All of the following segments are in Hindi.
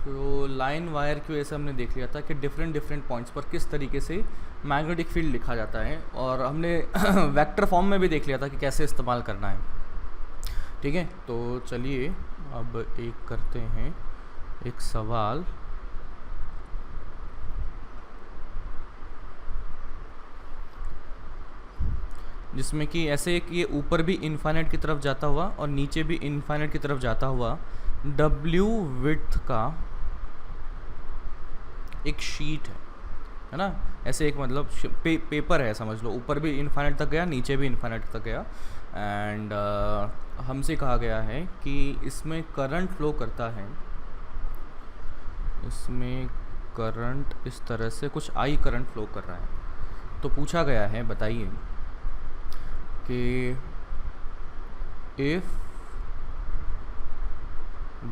तो लाइन वायर की वजह से हमने देख लिया था कि डिफरेंट डिफरेंट पॉइंट्स पर किस तरीके से मैग्नेटिक फील्ड लिखा जाता है, और हमने वेक्टर फॉर्म में भी देख लिया था कि कैसे इस्तेमाल करना है। ठीक है, तो चलिए अब एक करते हैं एक सवाल। जिसमें कि ऐसे कि ये ऊपर भी इनफाइनाइट की तरफ जाता हुआ और नीचे भी इनफाइनाइट की तरफ जाता हुआ W विड्थ का एक शीट है ना। ऐसे एक मतलब पेपर है समझ लो, ऊपर भी इनफाइनाइट तक गया, नीचे भी इनफाइनाइट तक गया। एंड हमसे कहा गया है कि इसमें करंट फ्लो करता है, इसमें करंट इस तरह से कुछ I करंट फ्लो कर रहा है। तो पूछा गया है, बताइए कि if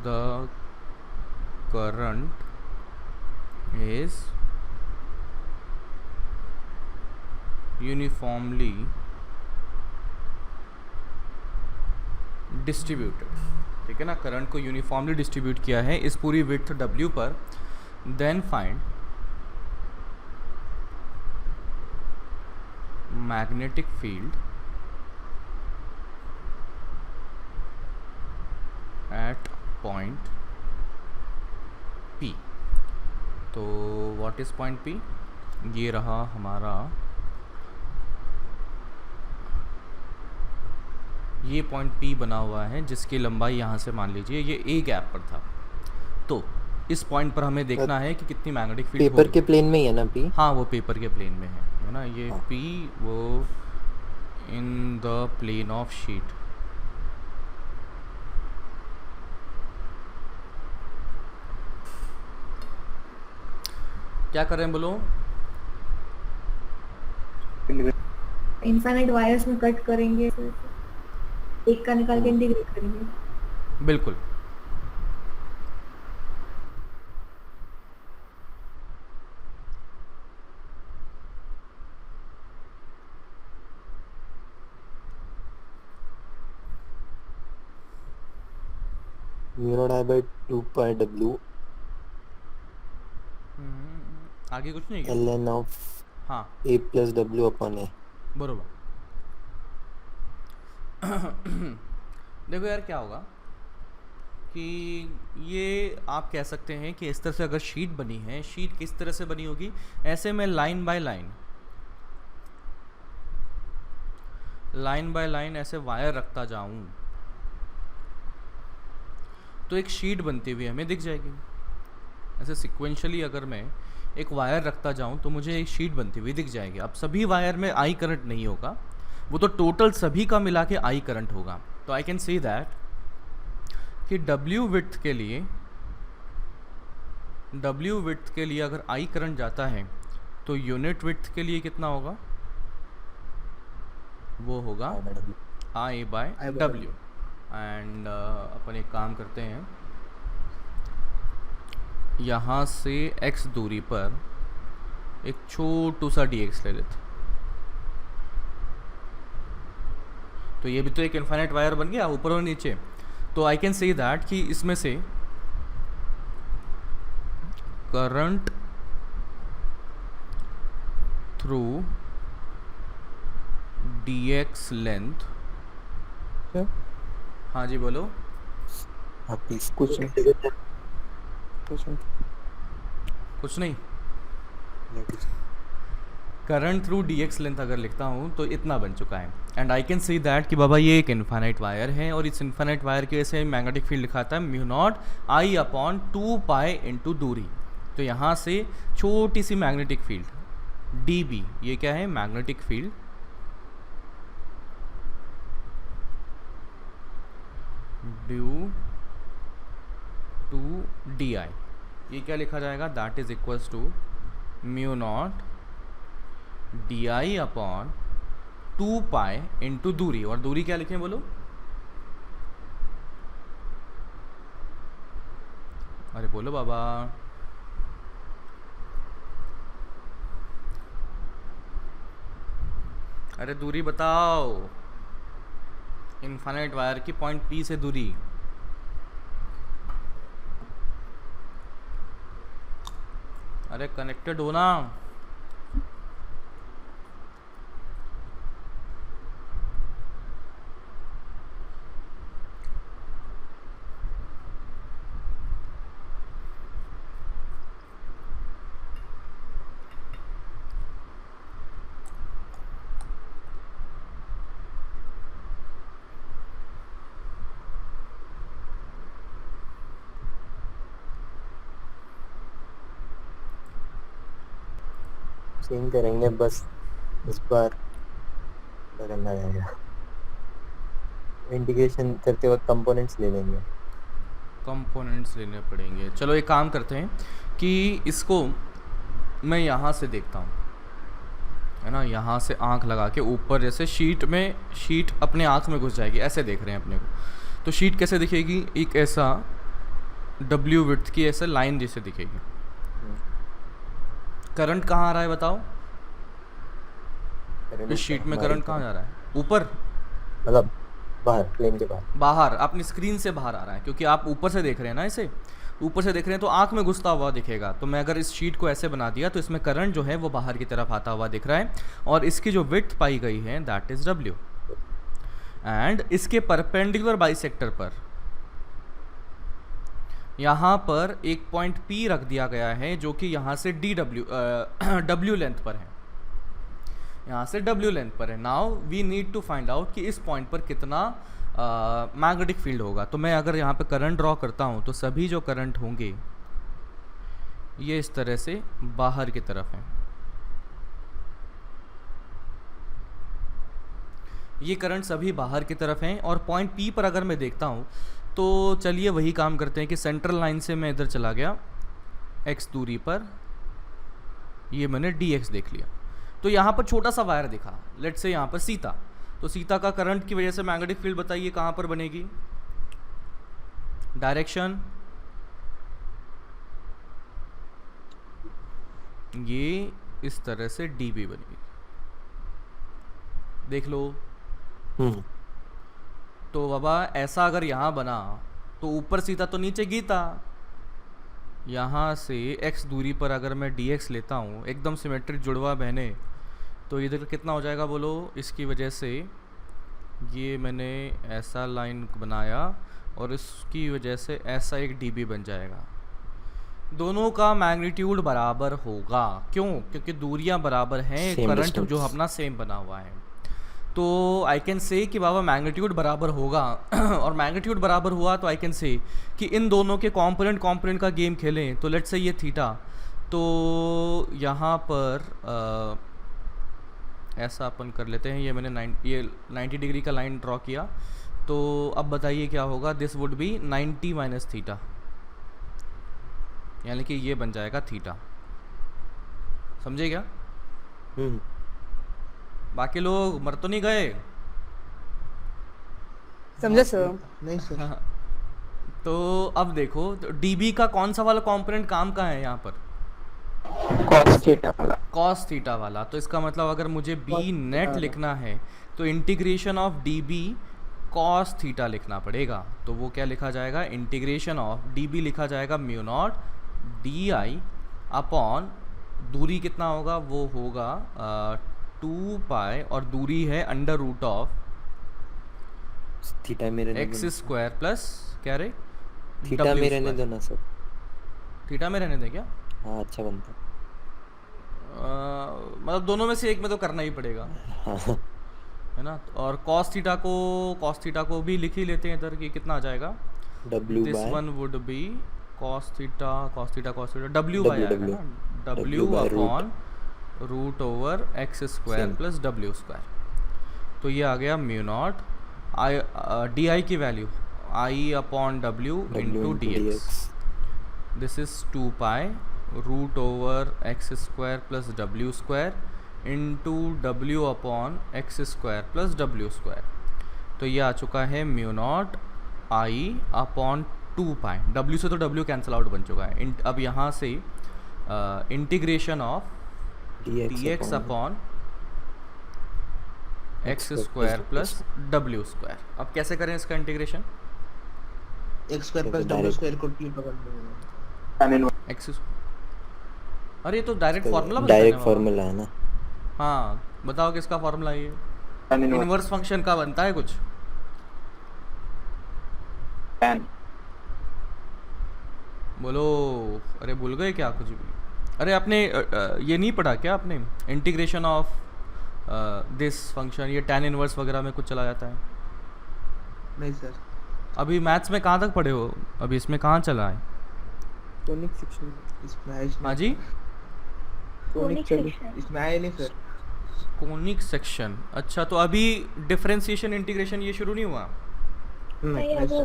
the current is uniformly distributed, ठीक है ना, करंट को यूनिफॉर्मली डिस्ट्रीब्यूट किया है इस पूरी विड्थ W पर, then find magnetic field at point P। तो व्हाट इज़ पॉइंट P? ये रहा हमारा, ये पॉइंट P बना हुआ है जिसकी लंबाई यहाँ से मान लीजिए ये A गैप पर था। तो इस पॉइंट पर हमें देखना है कि कितनी मैग्नेटिक फील्ड पेपर के प्लेन में ही है ना P? हाँ, वो पेपर के प्लेन में है ना। ये हाँ। P वो in the plane of sheet. क्या कर रहे हैं बोलो? इनफाइनाइट वायर्स में कट करेंगे, एक का निकाल के इंटीग्रेट करेंगे। बिल्कुल। Mu naught I by 2 pi W आगे कुछ नहीं क्या? ln of हाँ A plus W upon A। बरोबर। देखो यार क्या होगा कि ये आप कह सकते हैं कि इस तरह से अगर शीट बनी है, शीट किस तरह से बनी होगी, ऐसे में लाइन बाय लाइन ऐसे वायर रखता जाऊं तो एक शीट बनती हुई हमें दिख जाएगी। ऐसे सिक्वेंशली अगर मैं एक वायर रखता जाऊं तो मुझे एक शीट बनती हुई दिख जाएगी। अब सभी वायर में I करंट नहीं होगा, वो तो टोटल सभी का मिला के I करंट होगा। तो आई कैन सी दैट कि W विड्थ के लिए अगर I करंट जाता है तो यूनिट विड्थ के लिए कितना होगा? वो होगा I बाय W। एंड अपन एक काम करते हैं, यहाँ से x दूरी पर एक छोटू सा dx ले लेते। तो ये भी तो एक इनफाइनाइट वायर बन गया ऊपर और नीचे। तो आई कैन से दैट कि इसमें से करंट थ्रू dx लेंथ। हाँ जी बोलो। कुछ नहीं। करंट थ्रू dx लेंथ अगर लिखता हूँ तो इतना बन चुका है। And I can see that कि बाबा ये एक इनफाइनाइट वायर है और इस इनफाइनाइट वायर के वजह से मैग्नेटिक फील्ड लिखाता है mu not I upon 2 pi into दूरी। तो यहाँ से छोटी सी मैग्नेटिक फील्ड dB, ये क्या है? Magnetic field due to d i, ये क्या लिखा जाएगा? That is equals to mu naught d i upon 2 pi into दूरी। और दूरी क्या लिखें बोलो? अरे बोलो बाबा। अरे दूरी बताओ, इनफाइनाइट वायर की पॉइंट P से दूरी। अरे कनेक्टेड हो ना। सेम करेंगे बस इस बार। क्या करना रहेगा, इंटीग्रेशन करते वक्त कंपोनेंट्स ले लेंगे। कंपोनेंट्स लेने पड़ेंगे। चलो एक काम करते हैं कि इसको मैं यहाँ से देखता हूँ, है ना, यहाँ से आँख लगा के ऊपर, जैसे शीट में, शीट अपने आँख में घुस जाएगी, ऐसे देख रहे हैं अपने को। तो शीट कैसे दिखेगी, एक ऐसा W विड्थ की ऐसे लाइन जैसे दिखेगी। करंट कहाँ आ रहा है बताओ, इस शीट में करंट कहाँ जा रहा है, ऊपर, मतलब बाहर, प्लेन के बाहर, बाहर अपनी स्क्रीन से बाहर आ रहा है, क्योंकि आप ऊपर से देख रहे हैं ना, इसे ऊपर से देख रहे हैं तो आँख में घुसता हुआ दिखेगा। तो मैं अगर इस शीट को ऐसे बना दिया तो इसमें करंट जो है वो बाहर की तरफ आता हुआ दिख रहा है, और इसकी जो विड्थ पाई गई है दैट इज़ W। एंड इसके परपेंडिकुलर बाइसेक्टर पर यहाँ पर एक पॉइंट P रख दिया गया है, जो कि यहाँ से W लेंथ पर है, यहाँ से W लेंथ पर है। Now we need to find out कि इस पॉइंट पर कितना मैग्नेटिक फील्ड होगा। तो मैं अगर यहाँ पे करंट ड्रॉ करता हूँ तो सभी जो करंट होंगे ये इस तरह से बाहर की तरफ हैं। ये करंट सभी बाहर की तरफ हैं, और पॉइंट P पर अगर मैं देखता हूँ तो चलिए वही काम करते हैं कि सेंट्रल लाइन से मैं इधर चला गया x दूरी पर, ये मैंने dx देख लिया। तो यहाँ पर छोटा सा वायर दिखा, लेट्स से यहाँ पर सीता, तो सीता का करंट की वजह से मैग्नेटिक फील्ड बताइए कहाँ पर बनेगी, डायरेक्शन ये इस तरह से dB बनेगी, देख लो। तो बाबा ऐसा अगर यहाँ बना तो ऊपर सीता तो नीचे गीता, यहाँ से x दूरी पर अगर मैं dx लेता हूँ, एकदम सिमेट्रिक जुड़वा बहने, तो इधर कितना हो जाएगा बोलो। इसकी वजह से ये मैंने ऐसा लाइन बनाया और इसकी वजह से ऐसा एक dB बन जाएगा। दोनों का मैग्नीट्यूड बराबर होगा, क्यों, क्योंकि दूरियां बराबर हैं, करंट जो अपना सेम बना हुआ है। तो आई कैन से कि बाबा मैग्नीट्यूड बराबर होगा और मैग्नीट्यूड बराबर हुआ तो आई कैन से कि इन दोनों के कंपोनेंट का गेम खेलें। तो लेट्स से ये थीटा, तो यहाँ पर ऐसा अपन कर लेते हैं, ये मैंने 90 डिग्री का लाइन ड्रॉ किया। तो अब बताइए क्या होगा, this would be 90 minus theta, यानी कि ये बन जाएगा थीटा। समझे क्या? बाकी लोग मर तो नहीं गए? समझा सर? नहीं सर। तो अब देखो, तो डीबी का कौन सा वाला कंपोनेंट काम का है यहाँ पर? cos थीटा वाला। cos थीटा वाला। तो इसका मतलब अगर मुझे बी नेट लिखना है तो integration of dB cos theta लिखना पड़ेगा। तो वो क्या लिखा जाएगा, इंटीग्रेशन ऑफ डीबी लिखा जाएगा mu naught d i upon, दूरी कितना होगा, वो होगा 2 पाई, और दूरी है अंडर रूट ऑफ थीटा मेरे एक्स स्क्वायर प्लस क्या रे, थीटा में रहने दो ना सर। थीटा में रहने दें क्या? हाँ अच्छा बनता। मतलब दोनों में से एक में तो करना ही पड़ेगा, है ना। और cos थीटा को भी लिख ही लेते हैं इधर कि कितना आ जाएगा, this one would be cos theta w बाय आएगा ना, w upon root over X square plus W square. तो ये आ गया mu naught I D I की value I upon W into D X, this is 2 pi root over X square plus W square into W upon X square plus W square. तो ये आ चुका है म्यू नॉट आई अपॉन 2 पाई, डब्ल्यू से तो डब्ल्यू कैंसिल आउट बन चुका है। अब यहाँ से integration of dx upon X square plus W square. अब कैसे करें इसका integration, x square plus w square को t पकड़ लेंगे। एक्स अरे ये तो डायरेक्ट फार्मूला बताने डायरेक्ट बाबा। फार्मूला है ना। हाँ बताओ किसका फार्मूला ये? tan inverse इनवर्स फंक्शन का बनता है कुछ? tan बोलो। अरे भूल गए क्या कुछ भी? अरे आपने ये नहीं पढ़ा क्या आपने? इंटीग्रेशन ऑफ दिस फंक्शन, ये tan इनवर्स वगैरह में कुछ चला जाता है। नहीं सर, अभी मैथ्स में कहाँ तक पढ़े हो? अभी इसमें कहाँ चला है? कोनिक सेक्शन इसमें है। हाँ जी, कोनिक इसमें आया नहीं सर। Conic section. अच्छा तो अभी डिफरेंशिएशन इंटीग्रेशन ये शुरू नहीं हुआ? नहीं सर,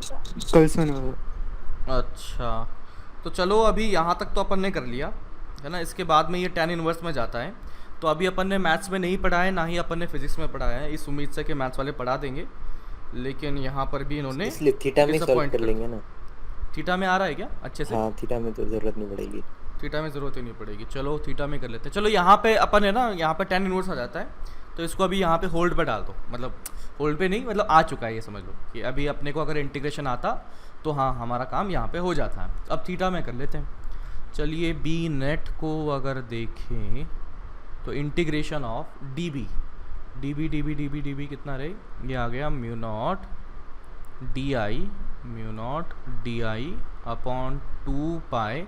कल सुना होगा। अच्छा तो चलो अभी यहाँ तक तो अपन ने कर लिया है ना। इसके बाद में ये tan इनवर्स में जाता है। तो अभी अपन ने मैथ्स में नहीं पढ़ा है, ना ही अपन ने फिजिक्स में पढ़ाया है, इस उम्मीद से कि मैथ्स वाले पढ़ा देंगे। लेकिन यहाँ पर भी इन्होंने इसलिए थीटा में सॉल्व disappoint कर लेंगे ना। थीटा में आ रहा है क्या अच्छे से? हाँ थीटा में तो जरूरत नहीं पड़ेगी। थीटा में ज़रूरत ही नहीं पड़ेगी। चलो थीटा में कर लेते हैं। चलो यहाँ पे अपन है ना, यहाँ पे tan इनवर्स आ जाता है, तो इसको अभी यहाँ पे होल्ड पे डाल दो। मतलब होल्ड पे नहीं, मतलब आ चुका है ये समझ लो कि अभी अपने को अगर इंटीग्रेशन आता तो हाँ हमारा काम यहाँ पे हो जाता है। अब थीटा में कर लेते हैं। चलिए बी नेट को अगर देखें तो इंटीग्रेशन ऑफ डी बी कितना रहे? ये आ गया mu naught d i upon 2 पाई,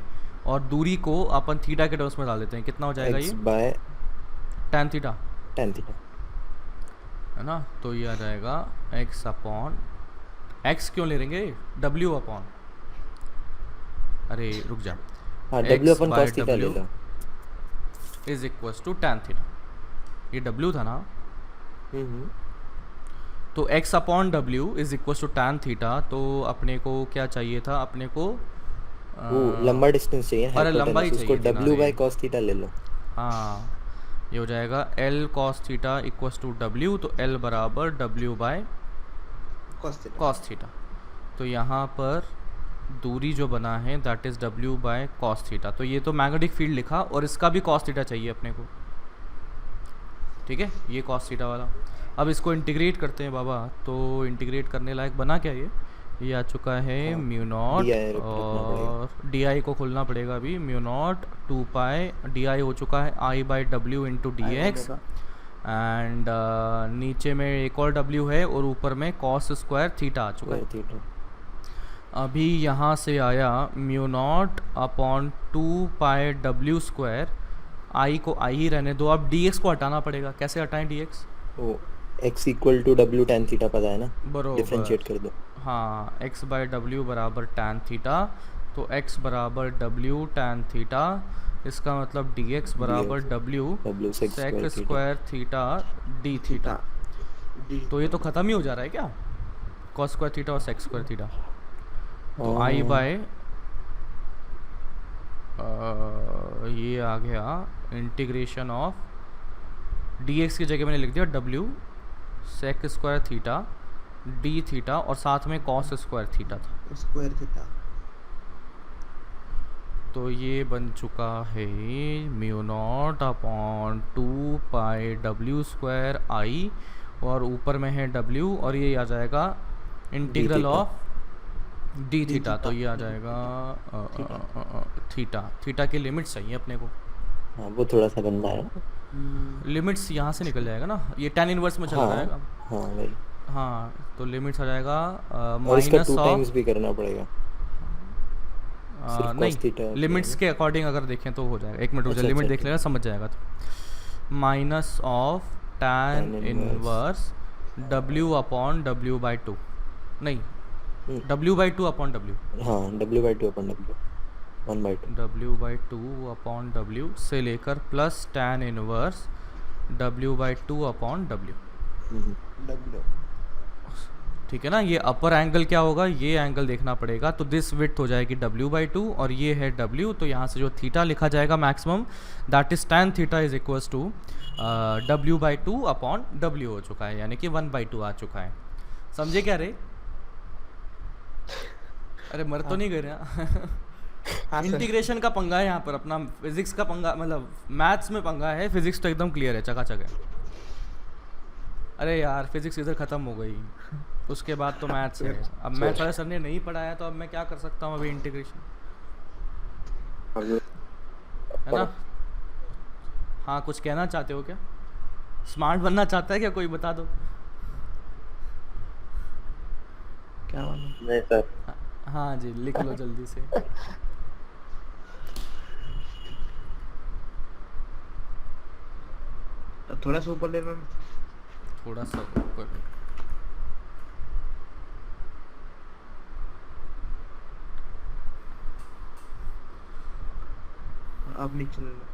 और दूरी को अपन थीटा के टर्म्स में डाल देते हैं। कितना हो जाएगा x ये? By tan theta tan theta. है ना। तो ये आ जाएगा x अपॉन, x क्यों ले लेंगे? w अपॉन, अरे रुक जा, हाँ x w अपन by cos थीटा ले w लो। Is equals to tan theta. ये w था ना, हम्म। तो x upon w is equals to tan theta. तो अपने को क्या चाहिए था? अपने को वो लंबा डिस्टेंस चाहिए, अरे लंबा ही hypotenuse, उसको चाहिए थी ना w बाय रे। cos थीटा ले लो। हाँ ये हो जाएगा L cos theta equals to W, तो L बराबर W बाय cos थीटा। तो यहाँ पर दूरी जो बना है that is W by cos theta. तो ये तो मैग्नेटिक फील्ड लिखा, और इसका भी cos थीटा चाहिए अपने को। ठीक है, ये cos थीटा वाला। अब इसको इंटीग्रेट करते हैं बाबा। तो इंटीग्रेट करने लायक बना क्या ये आ चुका है म्यू नॉट, DI और डी आई को खोलना पड़ेगा अभी। Mu naught 2 pi D I हो चुका है I by W into D x, and नीचे में एक और W है, और ऊपर में cos स्क्वायर थीटा आ चुका है। थीटा अभी यहाँ से आया mu naught upon 2 pi W square, I को I ही रहने दो। अब dx को हटाना पड़ेगा। कैसे हटाएं dx? वो x इक्वल टू w tan थीटा पता है ना, बरोबर, डिफरेंशिएट कर दो। हाँ x बाई डब्ल्यू बराबर tan थीटा। तो x बराबर w tan थीटा, इसका मतलब dx बराबर w sec square theta d theta. तो ये तो ख़त्म ही हो जा रहा है क्या? cos स्क्वायर थीटा और sec स्क्वायर थीटा। तो I बाय ये आ गया इंटीग्रेशन ऑफ dx की जगह मैंने लिख दिया w sec square theta d theta, और साथ में cos स्क्वायर थीटा था। Square theta. तो ये बन चुका है mu not upon 2 pi w square I, और ऊपर में है w, और ये आ जाएगा इंटीग्रल ऑफ d थीटा। तो ये आ जाएगा थीटा की लिमिट्स चाहिए अपने को। हाँ वो थोड़ा सा गंदा है। लिमिट्स यहाँ से निकल जाएगा ना, ये tan इनवर्स में चला हाँ जाएगा। हाँ वही। हाँ तो लिमिट्स आ जाएगा और इसका माइनस 2 ऑफ, टाइम्स भी करना पड़ेगा। सिर्फ cos नहीं थीटा लिमिट्स के अकॉर्डिंग अगर देखें तो हो जाएगा। एक मिनट रुक जा, अच्छा, लिमिट अच्छा, देख लेना समझ जाएगा। तो minus of tan tan inverse w upon w by 2, नहीं w बाई 2 अपॉन w, हाँ w by 2 upon w 1/2। w by 2 upon w से लेकर plus tan inverse w by 2 upon w। ठीक है ना। ये अपर एंगल क्या होगा? ये एंगल देखना पड़ेगा। तो दिस विड्थ हो जाएगी w बाई 2, और ये है w। तो यहाँ से जो थीटा लिखा जाएगा maximum, that is tan theta is equals to w by 2 upon w हो चुका है, यानी कि 1/2 आ चुका है। समझे क्या रे? अरे मर तो नहीं गए ना? इंटीग्रेशन का पंगा है यहाँ पर अपना, फिजिक्स का पंगा, मतलब मैथ्स में पंगा है, फिजिक्स तो एकदम क्लियर है, चकाचक है। अरे यार फिजिक्स इधर ख़त्म हो गई, उसके बाद तो मैथ्स है। अब मैथ्स वाले सर ने नहीं पढ़ाया, तो अब मैं क्या कर सकता हूँ? अभी इंटीग्रेशन है ना। हाँ, कुछ कहना चाहते हो क्या? स्मार्ट बनना चाहता है क्या कोई, बता दो। क्या मालूम। नहीं सर। हाँ जी, लिख लो जल्दी से। थोड़ा सा ऊपर ले लो। थोड़ा सा ऊपर। अब नीचे ले लो।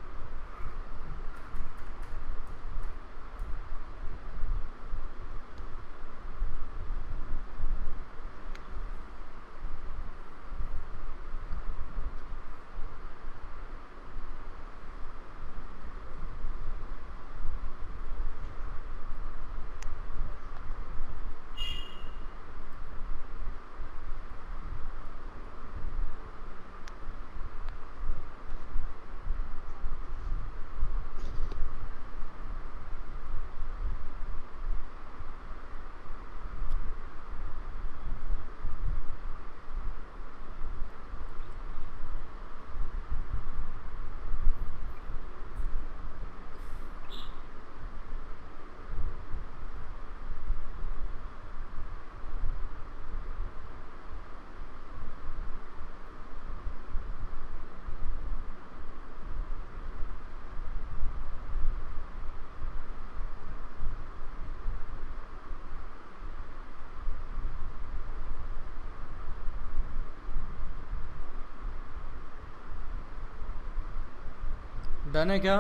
डन है क्या?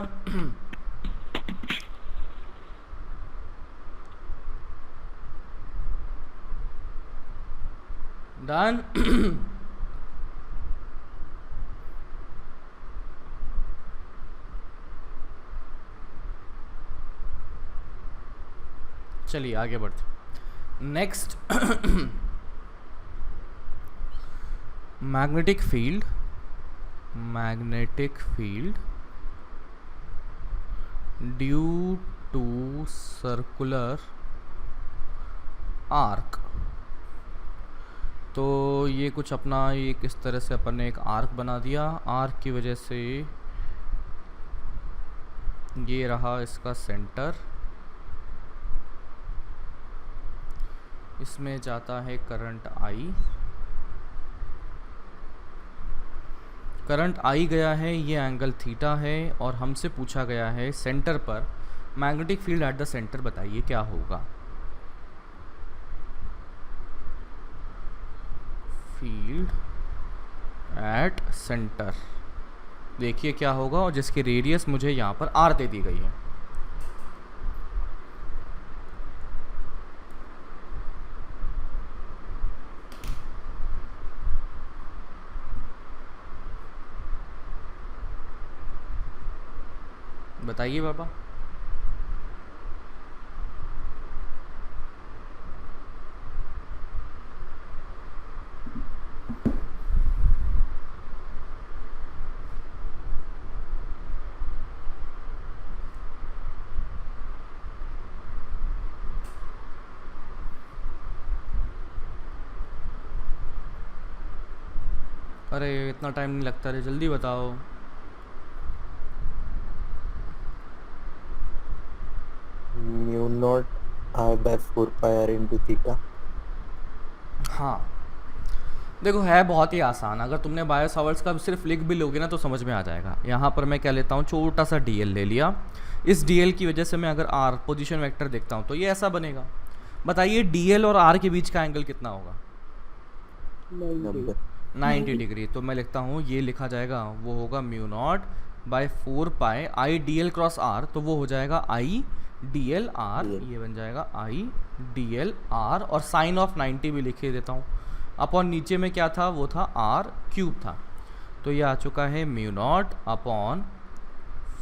डन। चलिए आगे बढ़ते। Next, magnetic field due to circular arc. तो ये कुछ अपना ये किस तरह से अपन ने एक आर्क बना दिया, आर्क की वजह से ये रहा इसका सेंटर, इसमें जाता है करंट आई, करंट आई गया है, ये एंगल थीटा है, और हमसे पूछा गया है सेंटर पर magnetic field at the centre बताइए क्या होगा। फील्ड एट सेंटर देखिए क्या होगा, और जिसकी रेडियस मुझे यहाँ पर आर दे दी गई है। बताइए पापा। अरे इतना टाइम नहीं लगता रे, जल्दी बताओ। Mu naught i by 4 pi r into theta. हाँ देखो, है बहुत ही आसान, अगर तुमने बायो सॉवर्ट्स का सिर्फ लिख भी लोगे ना तो समझ में आ जाएगा। यहाँ पर मैं क्या लेता हूँ, छोटा सा डीएल ले लिया, इस डीएल की वजह से मैं अगर आर पोजीशन वेक्टर देखता हूँ तो ये ऐसा बनेगा। बताइए डीएल और आर के बीच का एंगल कितना होगा? 90 डिग्री। तो मैं लिखता हूँ, ये लिखा जाएगा, वो होगा mu naught by 4 pi i D l cross are, तो वो हो जाएगा आई डी एल आर, ये बन जाएगा आई डी एल आर, और साइन ऑफ 90 भी लिखे देता हूँ। अपॉन नीचे में क्या था, वो था आर क्यूब था, तो ये आ चुका है म्यू नॉट अपॉन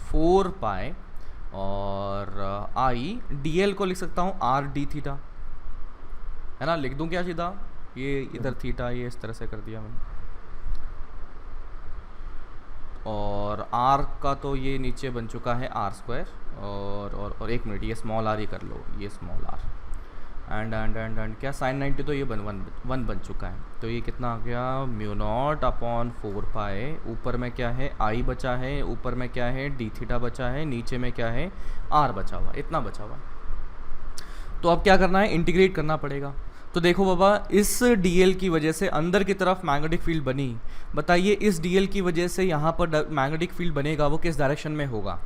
4 पाई, और आई डी एल को लिख सकता हूँ आर डी थीटा, है ना। लिख दूँ क्या सीधा, ये इधर थीटा, ये इस तरह से कर दिया मैंने, और आर का तो ये नीचे बन चुका है आर स्क्वायर, और एक मिनट, ये स्मॉल आर ही कर लो, ये स्मॉल आर, एंड क्या साइन 90 तो ये वन बन चुका है, तो ये कितना आ गया म्यू नॉट अपॉन 4 पाए, ऊपर में क्या है आई बचा है, ऊपर में क्या है डी थीटा बचा है, नीचे में क्या है आर बचा हुआ, इतना बचा हुआ। तो अब क्या करना है, इंटीग्रेट करना पड़ेगा। तो देखो बाबा, इस डीएल की वजह से अंदर की तरफ मैग्नेटिक फील्ड बनी, बताइए इस डीएल की वजह से यहाँ पर मैग्नेटिक फील्ड बनेगा वो किस डायरेक्शन में होगा,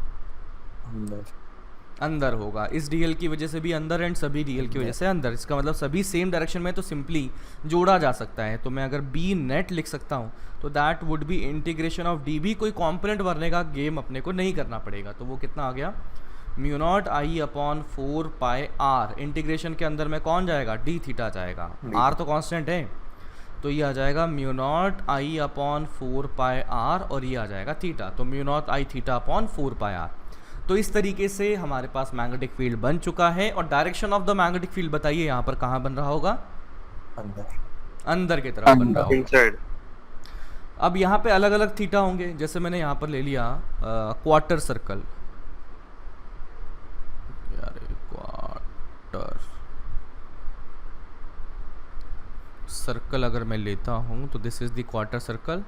अंदर होगा। इस डीएल की वजह से भी अंदर एंड सभी डीएल की वजह से अंदर, इसका मतलब सभी सेम डायरेक्शन में तो सिंपली जोड़ा जा सकता है। तो मैं अगर बी नेट लिख सकता हूँ तो that would be integration of d b, कोई कॉम्पोनेंट भरने का गेम अपने को नहीं करना पड़ेगा। तो वो कितना आ गया म्यू नॉट आई अपॉन 4 पाई आर, इंटीग्रेशन के अंदर में कौन जाएगा डी थीटा जाएगा, आर तो कांस्टेंट है, तो ये आ जाएगा म्यू नॉट आई अपॉन 4 पाई आर और ये आ जाएगा थीटा, तो mu naught i theta upon 4 pi are. तो इस तरीके से हमारे पास मैग्नेटिक फील्ड बन चुका है। और direction of the magnetic field बताइए यहाँ पर कहाँ बन रहा होगा, अंदर की तरफ बन रहा होगा। अब यहाँ पे अलग अलग थीटा होंगे, जैसे मैंने यहाँ पर ले लिया क्वार्टर सर्कल, क्वार्टर सर्कल अगर मैं लेता हूँ तो this is the quarter circle,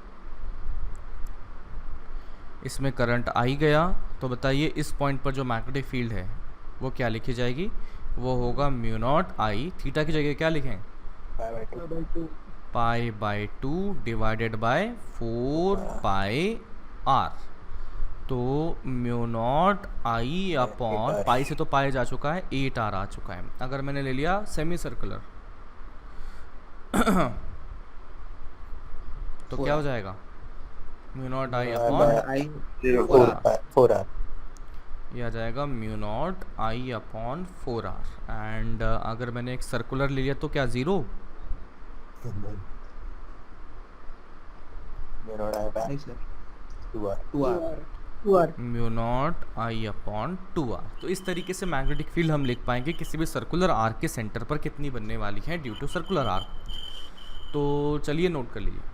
इसमें करंट आई गया, तो बताइए इस पॉइंट पर जो मैग्नेटिक फील्ड है वो क्या लिखी जाएगी, वो होगा म्यू नॉट आई, थीटा की जगह क्या लिखें pi by 2 divided by 4 pi are. तो म्यू नॉट आई अपॉन पाई से तो पाई जा चुका है, 8 आर आ चुका है। अगर मैंने ले लिया सेमी सर्कुलर तो क्या हो जाएगा म्यू नॉट आई अपॉन 4 आर, ये आ जाएगा mu naught I upon 4 r. And अगर मैंने एक सर्कुलर ले लिया तो क्या 0, म्यू नॉट आई अपॉन 2 आर। तो इस तरीके से मैग्नेटिक फील्ड हम लिख पाएंगे किसी भी सर्कुलर आर्क के सेंटर पर कितनी बनने वाली है ड्यू टू सर्कुलर आर्क। तो चलिए नोट कर लीजिए।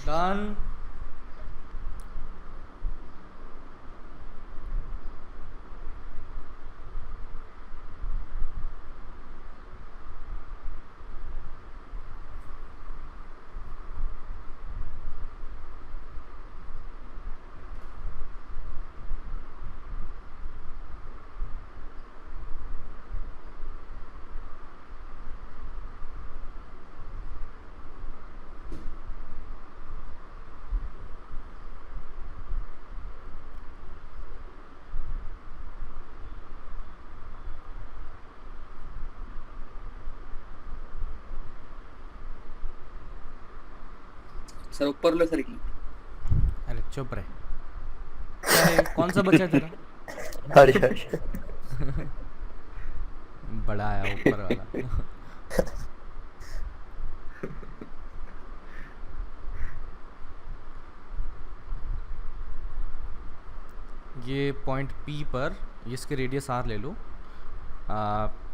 Done. सर ऊपर लो सर की। अरे चुप रहे, क्या है, कौन सा बच्चा है तेरा? बड़ा आया ऊपर वाला। ये पॉइंट P पर इसके रेडियस R ले लो,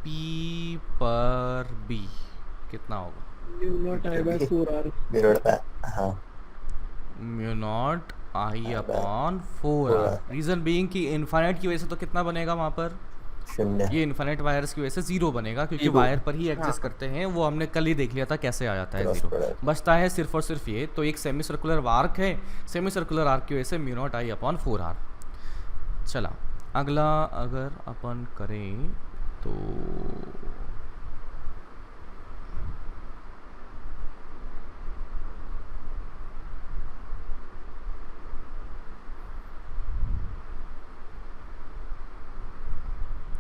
P पर B कितना होगा? म्यू नॉट आई अपॉन 4R। रीजन बीइंग कि इनफाइनाइट की वजह से तो कितना बनेगा वहाँ पर, ये इनफाइनाइट वायर्स की वजह से 0 बनेगा, क्योंकि वायर पर ही एग्जिस्ट करते हैं, वो हमने कल ही देख लिया था कैसे आ जाता है 0। बचता है सिर्फ और सिर्फ ये, तो एक सेमी सर्कुलर आर्क है, सेमी सर्कुलर आर्क की वजह से म्यू नॉट आई अपॉन 4R। चला अगला अगर अपन करें तो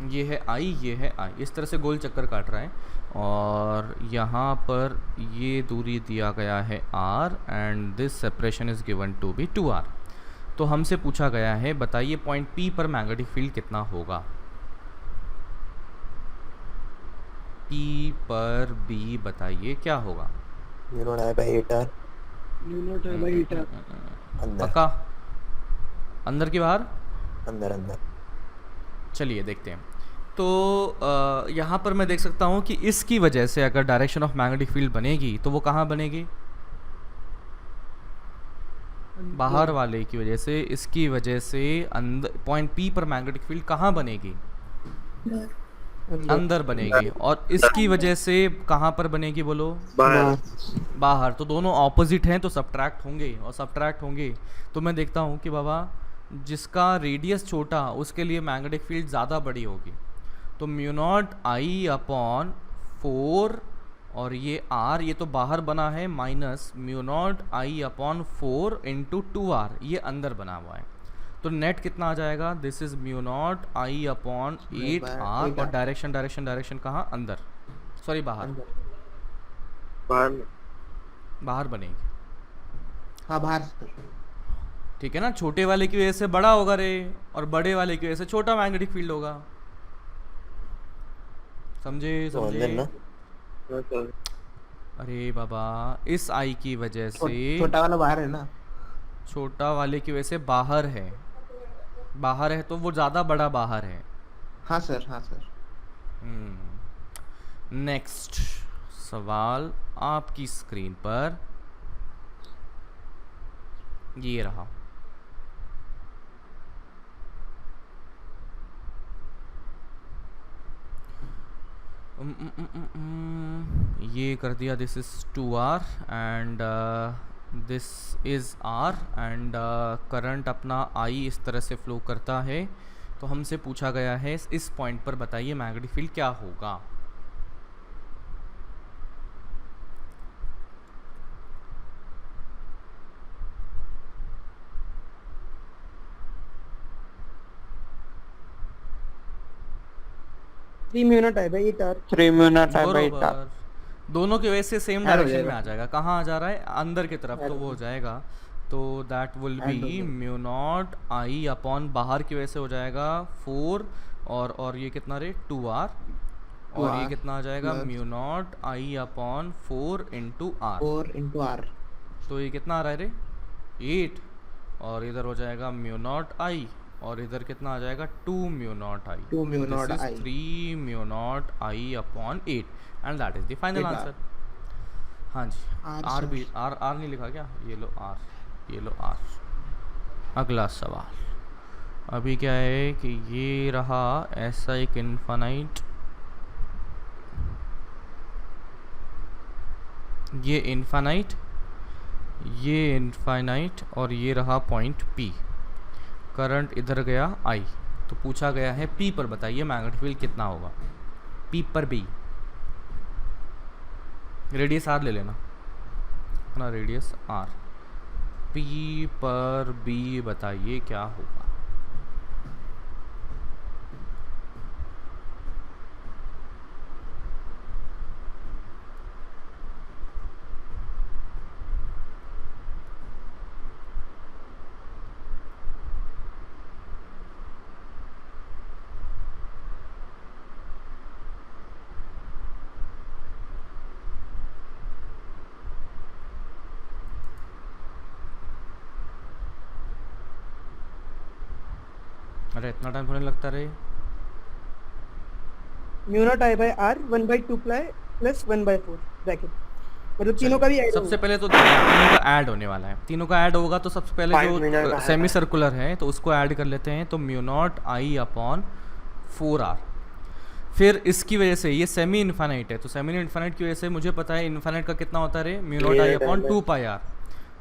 ये है आई, ये है आई, इस तरह से गोल चक्कर काट रहा है। और यहाँ पर ये दूरी दिया गया है r and this separation is given to be 2r। तो हमसे पूछा गया है बताइए पॉइंट P पर मैग्नेटिक फील्ड कितना होगा। P पर B बताइए क्या होगा। Mu naught i by 8r mu naught i by 8r। अंदर पक्का अंदर की बाहर। अंदर अंदर। चलिए देखते हैं। तो यहाँ पर मैं देख सकता हूँ कि इसकी वजह से अगर डायरेक्शन ऑफ मैग्नेटिक फील्ड बनेगी तो वो कहाँ बनेगी, बाहर वाले की वजह से। इसकी वजह से अंदर पॉइंट P पर मैग्नेटिक फील्ड कहाँ बनेगी, अंदर बनेगी। और इसकी वजह से कहाँ पर बनेगी बोलो, बाहर। बाहर। तो दोनों ऑपोजिट हैं तो सब्ट्रैक्ट होंगे, और सब्ट्रैक्ट होंगे तो मैं देखता हूँ कि बाबा जिसका रेडियस छोटा उसके लिए मैग्नेटिक फील्ड ज़्यादा बड़ी होगी। तो म्यू नॉट आई अपॉन 4 और ये r, ये तो बाहर बना है, माइनस म्यू नॉट आई अपॉन 4 इंटू 2r, ये अंदर बना हुआ है। तो नेट कितना आ जाएगा, this is mu naught I upon 8r और डायरेक्शन डायरेक्शन डायरेक्शन कहाँ, अंदर, सॉरी बाहर, बाहर। बाहर बनेगी। हाँ बाहर। ठीक है ना, छोटे वाले की वजह से बड़ा होगा रे, और बड़े वाले की वजह से छोटा मैग्नेटिक फील्ड होगा। समझे तो अंदर ना। अरे बाबा इस आई की वजह से छोटा वाला बाहर है ना, छोटा वाले की वजह से बाहर है, बाहर है तो वो ज़्यादा बड़ा बाहर है। हाँ सर, हाँ सर। नेक्स्ट सवाल आपकी स्क्रीन पर ये रहा। ये कर दिया, this is 2r and this is r and current अपना I इस तरह से फ्लो करता है। तो हमसे पूछा गया है इस पॉइंट पर बताइए मैग्नेटिक फील्ड क्या होगा। बरोबर, दोनों की वजह से सेम डायरेक्शन में आ जाएगा। कहाँ आ जा रहा है, अंदर की तरफ, तो वो हो जाएगा। तो that will be mu naught I upon बाहर की वजह से हो जाएगा 4 और ये कितना रे 2r, और ये कितना आ जाएगा म्यू नॉट आई upon 4 into r. 4 into r, तो ये कितना आ रहा है रे 8, और इधर हो जाएगा म्यू नॉट आई, और इधर कितना आ जाएगा 2 mu naught I. 2 mu naught I, 3 mu naught I upon 8 and that is the final answer. हाँ जी, आर भी, आर नहीं लिखा क्या, ये लो आर, ये लो आर। अगला सवाल अभी क्या है कि ये रहा ऐसा एक इनफाइनाइट, ये इनफाइनाइट, ये इनफाइनाइट, और ये रहा पॉइंट P। करंट इधर गया I, तो पूछा गया है P पर बताइए मैग्नेटिक फील्ड कितना होगा। P पर B, रेडियस R ले लेना अपना, रेडियस R। P पर B बताइए क्या होगा। अरे इतना टाइम होने लगता रहे। Mu naught i by r 1/2 plus 1/4 bracket, मतलब तीनों का भी ऐड सबसे पहले तो तीनों का ऐड होने वाला है। तीनों का ऐड होगा तो सबसे पहले जो सेमी सर्कुलर है तो उसको ऐड कर लेते हैं। तो म्यू नॉट आई अपॉन 4r, फिर इसकी वजह से ये सेमी इन्फाइनाइट है, तो सेमी इन्फाइनाइट की वजह से मुझे पता है इन्फाइनाइट का कितना होता है रे, म्यू नॉट आई अपॉन 2 पाई r।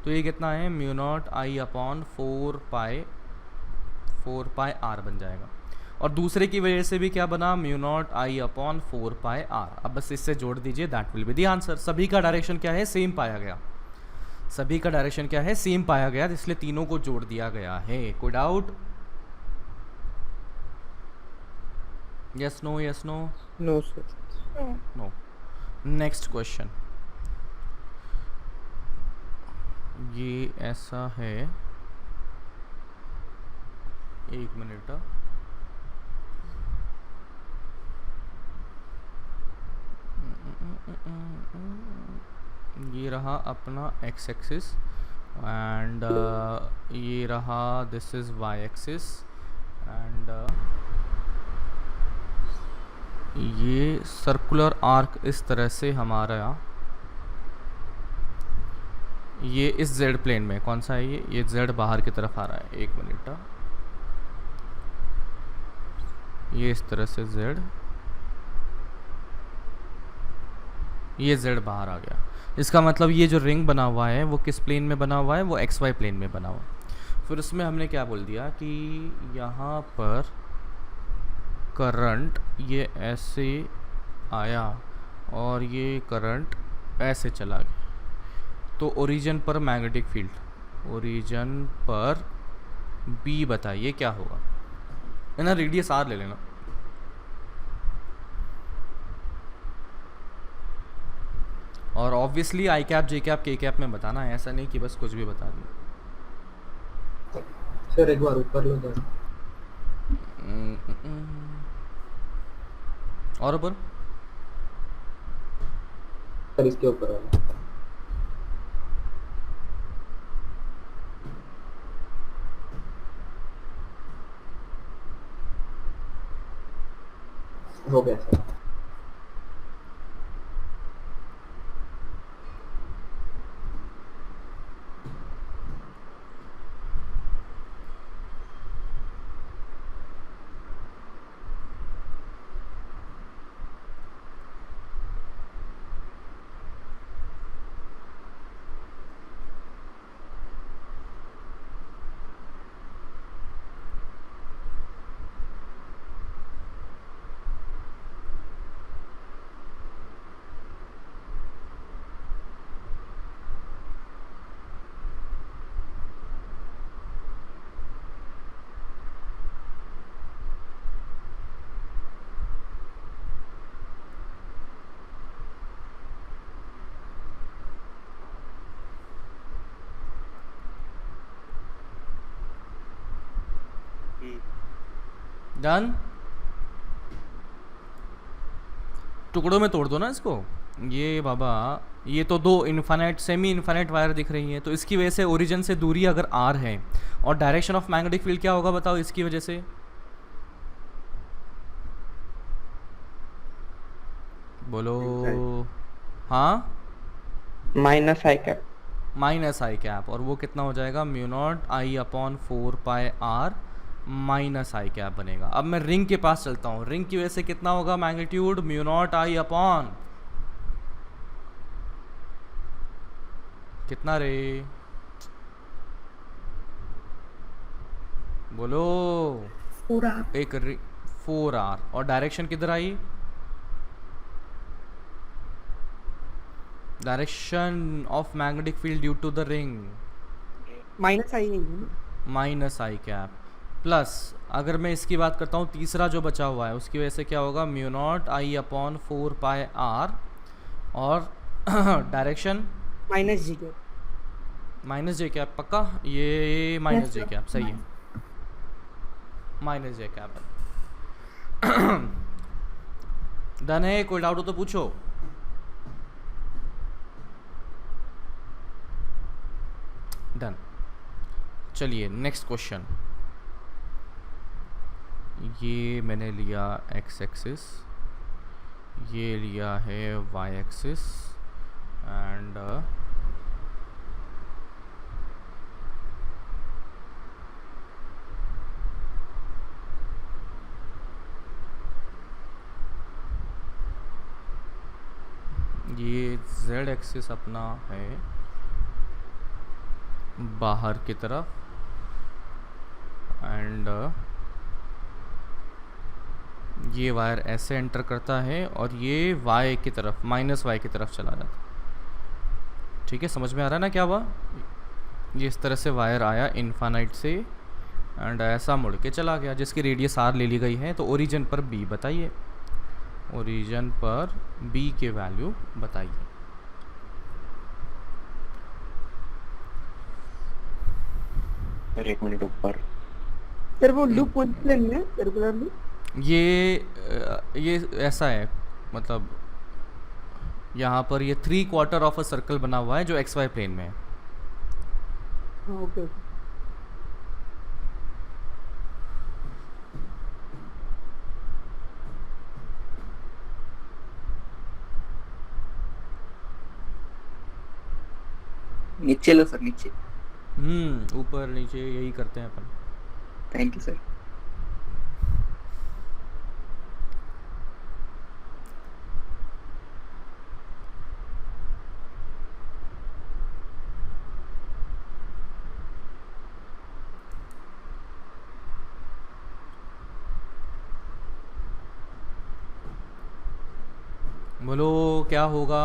तो ये कितना है, म्यू नॉट आई अपॉन 4 पाई r बन जाएगा। और दूसरे की वजह से भी क्या बना, म्यू नॉट आई अपॉन 4 पाई r। अब बस इससे जोड़ दीजिए, that will be the answer. सभी का डायरेक्शन क्या है, सेम पाया गया। सभी का डायरेक्शन क्या है, सेम पाया गया, इसलिए तीनों को जोड़ दिया गया है। कोई doubt? Yes no yes no no sir. No. Next question. ये ऐसा है, एक मिनट. ये रहा अपना एक्स एक्सिस एंड ये रहा this is why axis and ये सर्कुलर आर्क इस तरह से हमारा ये इस जेड प्लेन में कौन सा है, ये जेड बाहर की तरफ आ रहा है. एक मिनट. ये इस तरह से जेड, ये जेड बाहर आ गया. इसका मतलब ये जो रिंग बना हुआ है वो किस प्लेन में बना हुआ है, वो एक्स वाई प्लेन में बना हुआ है. फिर उसमें हमने क्या बोल दिया कि यहाँ पर करंट ये ऐसे आया और ये करंट ऐसे चला गया. तो ओरिजिन पर मैग्नेटिक फील्ड, ओरिजिन पर बी बताइए क्या होगा. है ना, रेडियस आर ले लेना. और obviously I cap J cap के कैप में बताना है, ऐसा नहीं कि बस कुछ भी बता दिया. सर एक बार ऊपर लो सर. और ऊपर सर इसके ऊपर वाला. हो गया सर. डन. टुकड़ों में तोड़ दो ना इसको. ये बाबा, ये तो दो इनफाइनाइट सेमी इनफाइनाइट वायर दिख रही हैं, तो इसकी वजह से ओरिजिन से दूरी अगर आर है और डायरेक्शन ऑफ मैग्नेटिक फील्ड क्या होगा बताओ इसकी वजह से. बोलो. हाँ, minus i cap. Minus i cap. और वो कितना हो जाएगा, mu naught I upon 4 pi r minus i cap बनेगा. अब मैं रिंग के पास चलता हूँ. रिंग की वजह से कितना होगा मैग्नीट्यूड, म्यू नॉट आई अपॉन कितना रे, बोलो. पूरा एक 4 आर. और डायरेक्शन किधर आई, direction of magnetic field due to the ring minus I नहीं है. माइनस आई कैप प्लस, अगर मैं इसकी बात करता हूँ तीसरा जो बचा हुआ है उसकी वजह से क्या होगा, म्यू नॉट आई अपॉन 4 पाई आर. और direction minus g cap. Minus j cap. पक्का ये माइनस जे कैप सही है, माइनस जे कैप. डन है, कोई डाउट हो तो पूछो. डन. चलिए नेक्स्ट क्वेश्चन. ये मैंने लिया एक्स एक्सिस, ये लिया है वाई एक्सिस एंड ये जेड एक्सिस अपना है बाहर की तरफ एंड ये वायर ऐसे एंटर करता है और ये वाई की तरफ माइनस वाई की तरफ चला जाता है. ठीक है, समझ में आ रहा है ना क्या हुआ. ये इस तरह से वायर आया इनफाइनाइट से एंड ऐसा मुड़ के चला गया, जिसकी रेडियस आर ले ली गई है। तो ओरिजिन पर बी बताइए, ओरिजिन पर बी के वैल्यू बताइए। सर 1 मिनट ऊपर। सर वो लूप कौन से प्लेन में है, सर्कुलर लूप? ये ऐसा है, मतलब यहाँ पर ये 3/4 ऑफ अ सर्कल बना हुआ है जो एक्स वाई प्लेन में है। हाँ ओके ओके। नीचे लो सर, नीचे। ऊपर नीचे यही करते हैं अपन। Thank you sir. बोलो क्या होगा?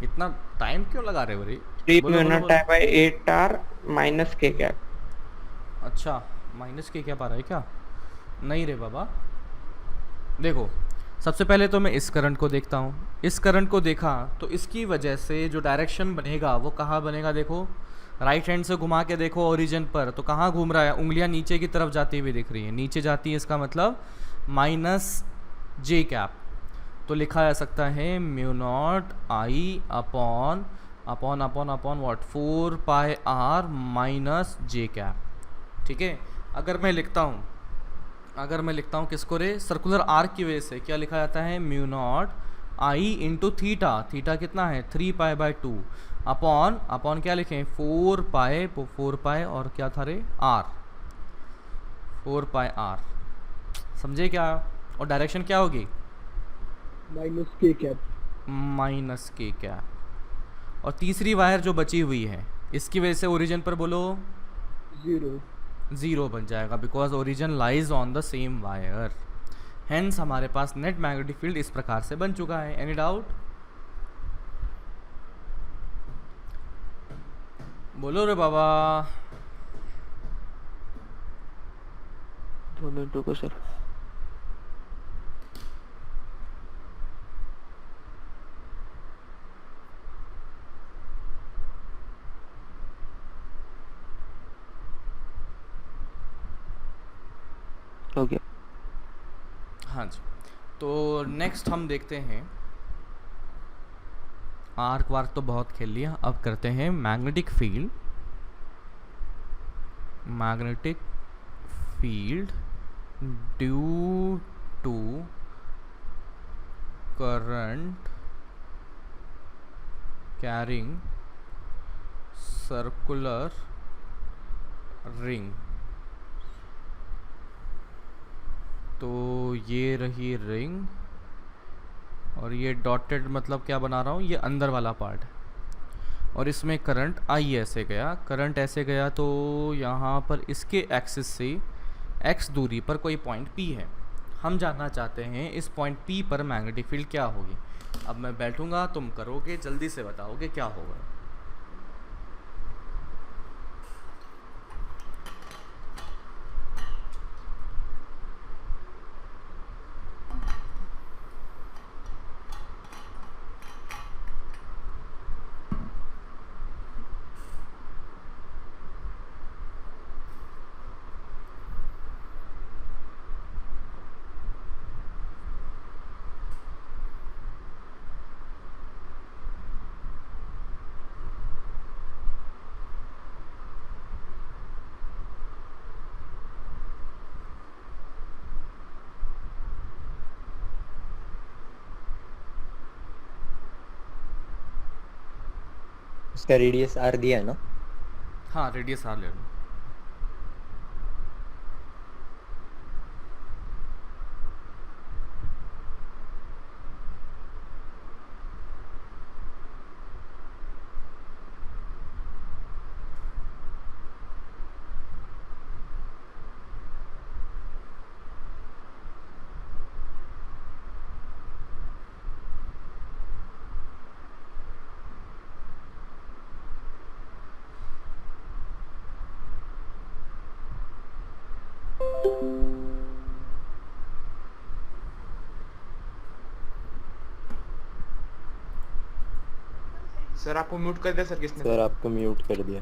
इतना टाइम क्यों लगा रहे हो रे? 3 बोलो, बोलो, minute बोलो। by 8 r minus k cap। अच्छा, माइनस के क्या पा रहा है क्या? नहीं रे बाबा, देखो सबसे पहले तो मैं इस करंट को देखता हूँ। इस करंट को देखा तो इसकी वजह से जो डायरेक्शन बनेगा वो कहाँ बनेगा? देखो राइट हैंड से घुमा के देखो ओरिजिन पर, तो कहाँ घूम रहा है? उंगलियाँ नीचे की तरफ जाती हुई दिख रही है, नीचे जाती है, इसका मतलब माइनस जे कैप। तो लिखा जा सकता है mu naught I upon upon upon upon what 4 pi r minus j cap. ठीक है, अगर मैं लिखता हूँ किसको रे? सर्कुलर आर्क की वजह से क्या लिखा जाता है? म्यू नॉट आई इंटू थीटा। थीटा कितना है? 3 पाई/2 अपॉन क्या लिखें? 4 पाई और क्या था रे? R, 4 pi R. समझे क्या? और डायरेक्शन क्या होगी? माइनस के कैप। माइनस के कैप। और तीसरी वायर जो बची हुई है इसकी वजह से ओरिजिन पर बोलो 0 बन जाएगा, because origin lies on the same wire. Hence हमारे पास नेट मैग्नेटिक फील्ड इस प्रकार से बन चुका है। Any doubt? बोलो रे बाबा। 2 मिनट रुको सर। हो गया। हाँ जी, तो नेक्स्ट हम देखते हैं, आर्क वार्क तो बहुत खेल लिया, अब करते हैं magnetic field. Magnetic field due to current carrying circular ring. तो ये रही रिंग और ये डॉटेड मतलब क्या बना रहा हूँ? ये अंदर वाला पार्ट है और इसमें करंट आई ऐसे गया, करंट ऐसे गया तो यहाँ पर इसके एक्सिस से एक्स दूरी पर कोई पॉइंट पी है। हम जानना चाहते हैं इस पॉइंट पी पर मैग्नेटिक फील्ड क्या होगी। अब मैं बैठूंगा, तुम करोगे, जल्दी से बताओगे क्या होगा। इसका रेडियस आर दिया है ना? हाँ, रेडियस आर ले लो। सर आपको म्यूट कर दिया सर किसने? सर आपको म्यूट कर दिया।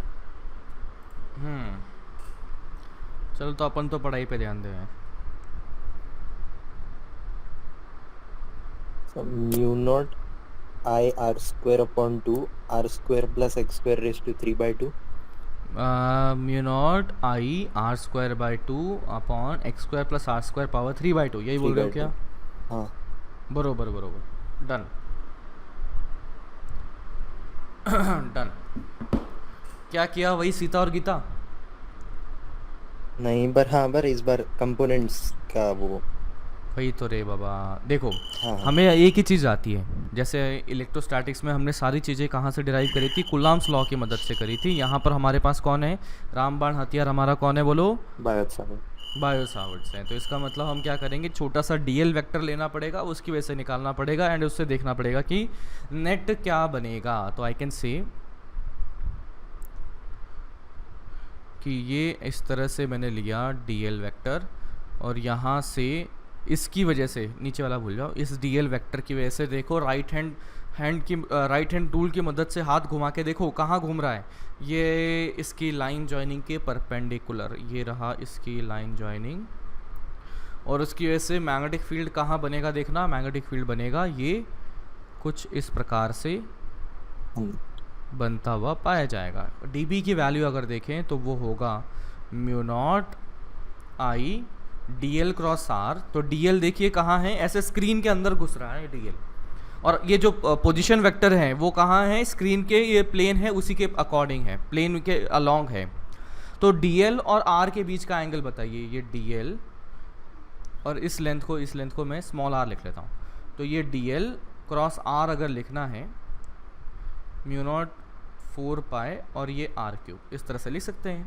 चलो तो अपन तो पढ़ाई पे ध्यान दें। Mu naught I R square upon 2 R square plus X square raise to 3/2। Mu naught I R square by 2 upon X square plus R square power 3/2, यही बोल रहे हो क्या? हाँ बरोबर बरोबर, डन डन। क्या किया, वही सीता और गीता? नहीं पर हाँ पर इस बार कंपोनेंट्स का वो वही तो रे बाबा। देखो हाँ। हमें एक ही चीज़ आती है, जैसे इलेक्ट्रोस्टैटिक्स में हमने सारी चीज़ें कहाँ से डिराइव करी थी, कूलाम्स लॉ की मदद से करी थी। यहाँ पर हमारे पास कौन है, रामबाण हथियार हमारा कौन है बोलो? बायो सावर्ट्स हैं। तो इसका मतलब हम क्या करेंगे, छोटा सा डीएल वेक्टर लेना पड़ेगा, उसकी वजह से निकालना पड़ेगा एंड उससे देखना पड़ेगा कि नेट क्या बनेगा। तो आई कैन से कि ये इस तरह से मैंने लिया डीएल वेक्टर, और यहाँ से इसकी वजह से, नीचे वाला भूल जाओ, इस डीएल वेक्टर की वजह से देखो राइट हैंड टूल की मदद से हाथ घुमा के देखो कहाँ घूम रहा है, ये इसकी लाइन जॉइनिंग के परपेंडिकुलर, ये रहा इसकी लाइन जॉइनिंग, और उसकी वजह से मैग्नेटिक फील्ड कहाँ बनेगा देखना, मैग्नेटिक फील्ड बनेगा ये कुछ इस प्रकार से बनता हुआ पाया जाएगा। डीबी की वैल्यू अगर देखें तो वो होगा mu naught I DL cross are. तो डीएल देखिए कहाँ है, ऐसे स्क्रीन के अंदर घुस रहा है डीएल, और ये जो पोजीशन वेक्टर है वो कहाँ है, स्क्रीन के ये प्लेन है उसी के अकॉर्डिंग है, प्लेन के अलोंग है। तो डीएल और आर के बीच का एंगल बताइए, ये डीएल और इस लेंथ को मैं स्मॉल आर लिख लेता हूँ। तो ये डीएल क्रॉस आर अगर लिखना है, म्यू नॉट 4 पाई और ये आर क्यूब, इस तरह से लिख सकते हैं।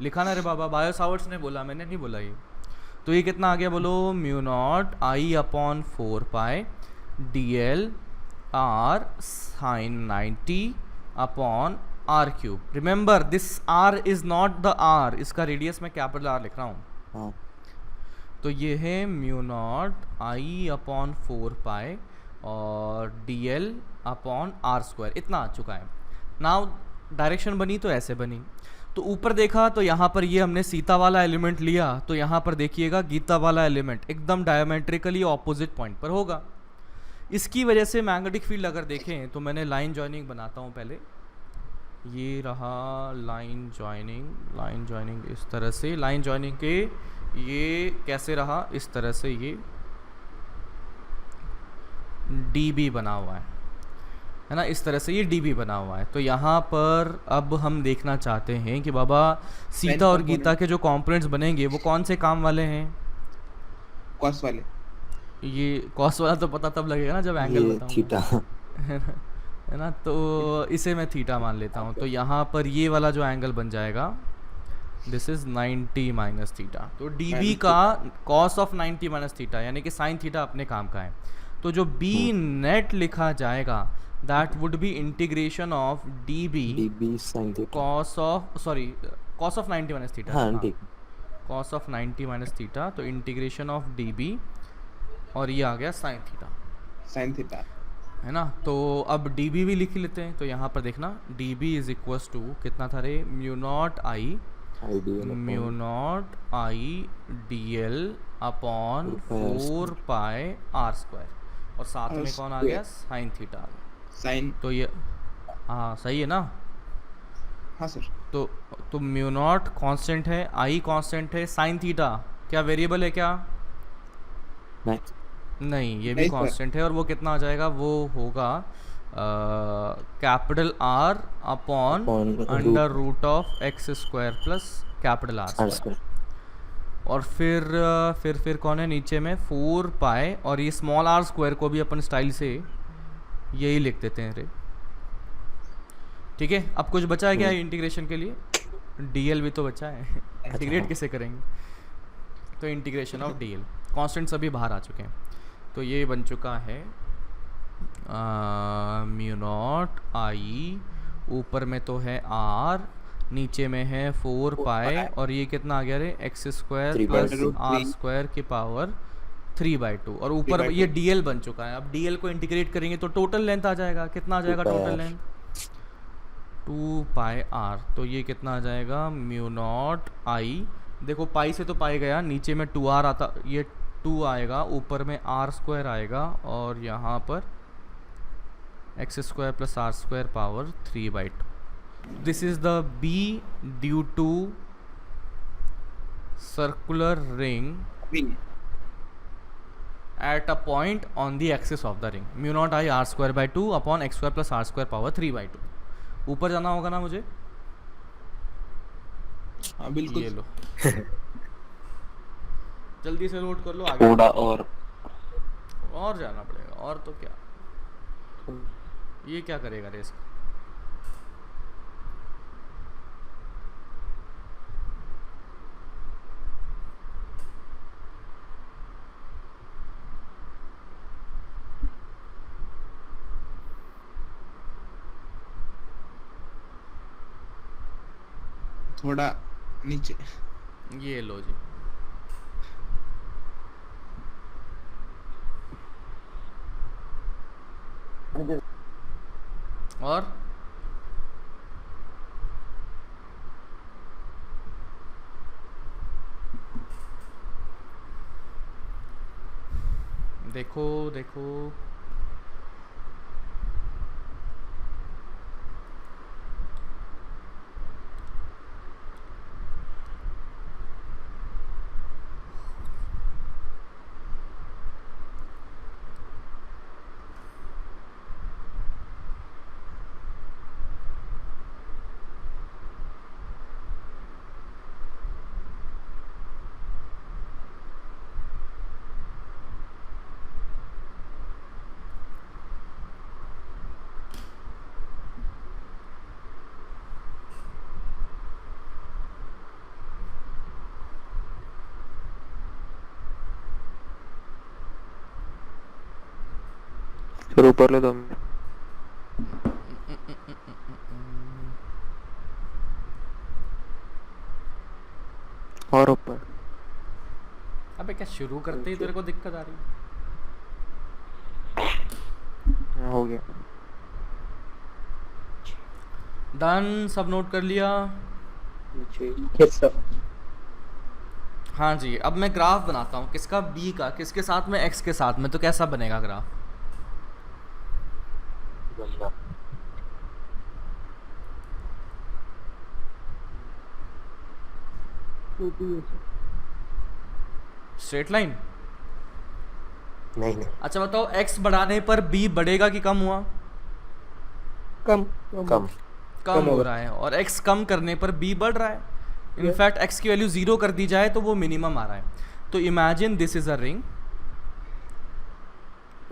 लिखा ना रे बाबा, बायो सावर्ट्स ने बोला, मैंने नहीं बोला ये। तो ये कितना आ गया बोलो, mu naught I upon 4 pi D L R sine 90 upon R cube. Remember this R is not the R, इसका रेडियस मैं कैपिटल आर लिख रहा हूँ। तो ये है म्यू नॉट आई अपॉन 4 पाई और D L upon R square, इतना आ चुका है। नाउ डायरेक्शन बनी तो ऐसे बनी, तो ऊपर देखा तो यहाँ पर ये हमने सीता वाला एलिमेंट लिया, तो यहाँ पर देखिएगा गीता वाला एलिमेंट एकदम डायमेट्रिकली ऑपोजिट पॉइंट पर होगा। इसकी वजह से मैग्नेटिक फील्ड अगर देखें तो मैंने लाइन जॉइनिंग बनाता हूँ पहले, ये रहा लाइन जॉइनिंग इस तरह से, लाइन जॉइनिंग के ये कैसे रहा, इस तरह से ये डीबी बना हुआ है ना, इस तरह से ये डीबी बना हुआ है। तो यहाँ पर अब हम देखना चाहते हैं कि बाबा सीता और गीता के जो कंपोनेंट्स बनेंगे वो कौन से काम वाले हैं, कॉस वाले। ये कॉस वाला तो पता तब लगेगा ना जब एंगल बताऊंगा, थीटा है ना। तो इसे मैं थीटा मान लेता हूँ। तो यहाँ पर ये वाला जो एंगल बन जाएगा, दिस इज 90 माइनस थीटा। तो डीबी का कॉस ऑफ 90 माइनस थीटा यानी कि साइन थीटा अपने काम का है। तो जो बी नेट लिखा जाएगा that would be integration of db sin theta cos of 90 minus theta, हाँ ठीक, cos of 90 minus theta। तो इंटीग्रेशन ऑफ db और ये आ गया sin theta, है ना। तो अब db भी लिख लेते हैं। तो यहाँ पर देखना db इज इक्वल्स टू कितना था रे, mu naught I D L upon 4 pi R square, और साथ में कौन आ गया, साइन थीटा साइन। तो ये हाँ सही है ना। हाँ सर। तो म्यू नॉट कांस्टेंट है, आई कांस्टेंट है, साइन थीटा क्या वेरिएबल है क्या? नहीं, ये भी कांस्टेंट है, और वो कितना आ जाएगा, वो होगा capital R upon under root of X square plus capital R square. और फिर कौन है नीचे में, 4 पाई, और ये स्मॉल आर स्क्वायर को भी अपन स्टाइल से यही लिख देते हैं रे। ठीक है, अब कुछ बचा है क्या इंटीग्रेशन के लिए? डीएल भी तो बचा है, इंटीग्रेट किसे करेंगे? तो इंटीग्रेशन ऑफ डीएल, कांस्टेंट सभी बाहर आ चुके हैं। तो ये बन चुका है म्यू नॉट आई, ऊपर में तो है आर, नीचे में है 4 पाई और ये कितना आ गया रे X square 3 by plus 2. R square की पावर 3/2 और ऊपर ये डीएल बन चुका है। अब डीएल को इंटीग्रेट करेंगे तो टोटल लेंथ आ जाएगा, कितना आ जाएगा 2 pi total r. Length 2 pi are. तो ये कितना आ जाएगा म्यू नॉट आई, देखो पाई से तो पाई गया, नीचे में 2r आता, ये 2 आएगा, ऊपर में आर स्क्वायर आएगा और यहाँ पर X square plus R square power 3/2। This is the B due to circular ring at a point on the axis of the ring, mu naught I r square by 2 upon x square plus r square power 3/2। ऊपर जाना होगा ना मुझे? हाँ बिल्कुल। ये लो जल्दी से लोड कर लो आगे। थोड़ा और जाना पड़ेगा, और तो क्या, ये क्या करेगा रेस? थोड़ा नीचे। ये लो जी, और देखो देखो फिर ऊपर ले दो। और ऊपर। अबे क्या शुरू करते ही तेरे को दिक्कत आ रही है? हो गया। डन, सब नोट कर लिया? Yes sir. हाँ जी, अब मैं ग्राफ बनाता हूँ किसका, बी का, किसके साथ में, एक्स के साथ में। तो कैसा बनेगा ग्राफ? Straight line? नहीं नहीं अच्छा बताओ, एक्स बढ़ाने पर बी बढ़ेगा कि कम हुआ? कम कम कम हो रहा है, और x कम करने पर b बढ़ रहा है। इनफैक्ट x की वैल्यू 0 कर दी जाए तो वो मिनिमम आ रहा है। तो imagine this is a ring,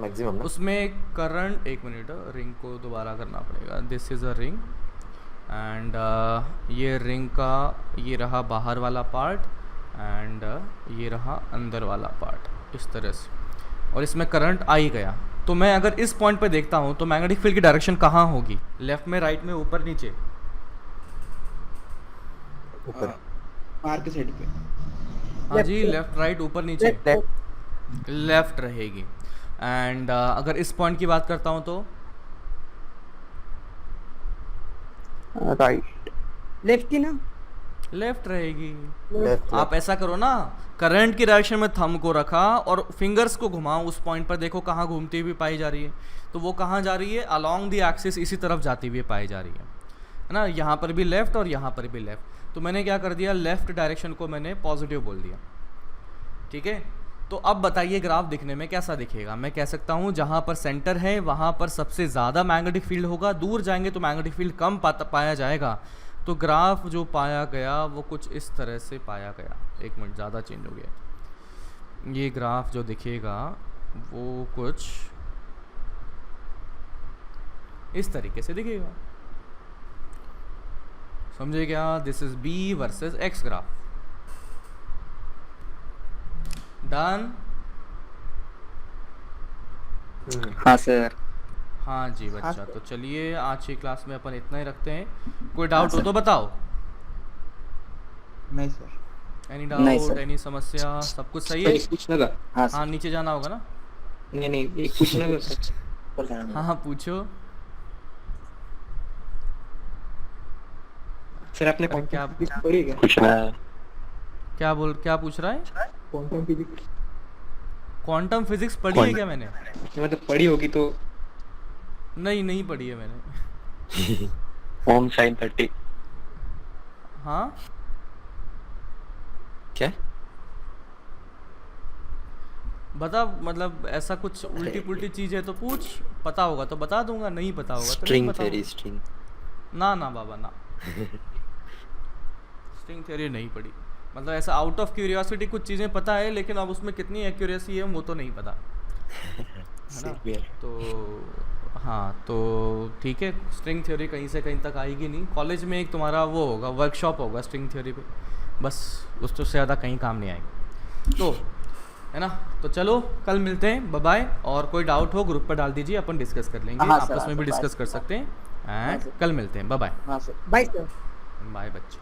maximum ना। उसमें करंट, एक मिनट, रिंग को दोबारा करना पड़ेगा। This is a ring and ये रिंग का ये रहा बाहर वाला पार्ट एंड ये रहा अंदर वाला पार्ट, इस तरह से, और इसमें करंट आई गया। तो मैं अगर इस पॉइंट पे देखता हूँ तो मैग्नेटिक फील्ड की डायरेक्शन कहाँ होगी? लेफ्ट में, राइट में, ऊपर नीचे? ऊपर बाहर के साइड पे। हाँ जी, लेफ्ट राइट ऊपर नीचे लेफ्ट रहेगी। एंड अगर इस पॉइंट की बात करता हूँ तो राइट। लेफ्ट की ना, लेफ्ट रहेगी। लेफ्ट आप ऐसा करो ना, करंट की डायरेक्शन में थंब को रखा और फिंगर्स को घुमाओ उस पॉइंट पर, देखो कहाँ घूमती हुई पाई जा रही है। तो वो कहाँ जा रही है? अलोंग द एक्सिस, इसी तरफ जाती हुई पाई जा रही है ना। यहाँ पर भी लेफ्ट और यहाँ पर भी लेफ्ट। तो मैंने क्या कर दिया, लेफ्ट डायरेक्शन को मैंने पॉजिटिव बोल दिया। ठीक है, तो अब बताइए ग्राफ दिखने में कैसा दिखेगा? मैं कह सकता हूँ जहाँ पर सेंटर है वहाँ पर सबसे ज़्यादा मैग्नेटिक फील्ड होगा, दूर जाएंगे तो मैग्नेटिक फील्ड कम पाया जाएगा। तो ग्राफ जो पाया गया वो कुछ इस तरह से पाया गया। एक मिनट, ज़्यादा चेंज हो गया। ये ग्राफ जो दिखेगा वो कुछ इस तरीके से दिखेगा, समझे क्या? This is B versus X graph. Done? हाँ सर। हाँ जी बच्चा, तो चलिए आज की क्लास में अपन इतना ही रखते हैं। कोई डाउट हो तो बताओ। नहीं सर। एनी नहीं, डाउट, sir. एनी समस्या, सब कुछ सही सर है? एक पूछना था। हाँ हाँ सर। नीचे जाना होगा ना? नहीं नहीं, एक पूछना था सर। हाँ हाँ पूछो। सर आपने अरे क्या क्वांटम फिजिक्स पढ़ी है क्या? पूछना है। क्या पूछ रहा है? क्वांटम फिजिक्स क्वांटम फिजिक्स पढ़ी है क्या मैंने? मतलब पढ़ी होगी तो। नहीं पढ़ी है मैंने। ओम साइन 30 हाँ क्या? बता, मतलब ऐसा कुछ उल्टी पुल्टी चीज है तो पूछ, पता होगा तो बता दूंगा, नहीं पता होगा तो नहीं स्ट्रिंग बताऊंगा। Theory, string. ना बाबा ना। स्ट्रिंग थ्योरी नहीं पढ़ी, मतलब ऐसा आउट ऑफ क्यूरियोसिटी कुछ चीज़ें पता है, लेकिन अब उसमें कितनी एक्यूरेसी है वो तो नहीं पता, है ना? तो हाँ, तो ठीक है, स्ट्रिंग थ्योरी कहीं से कहीं तक आएगी नहीं। कॉलेज में एक तुम्हारा वो होगा, वर्कशॉप होगा स्ट्रिंग थ्योरी पे, बस उससे ज़्यादा कहीं काम नहीं आएगा, तो है ना? तो चलो कल मिलते हैं, बाय बाय। और कोई डाउट हो ग्रुप पर डाल दीजिए, अपन डिस्कस कर लेंगे, हाँ सर, आपस हाँ में भी सर, डिस्कस bye. कर सकते हैं। हाँ एंड सर। कल मिलते हैं, बाय बाय। हाँ सर। Bye sir. बाय बच्चे।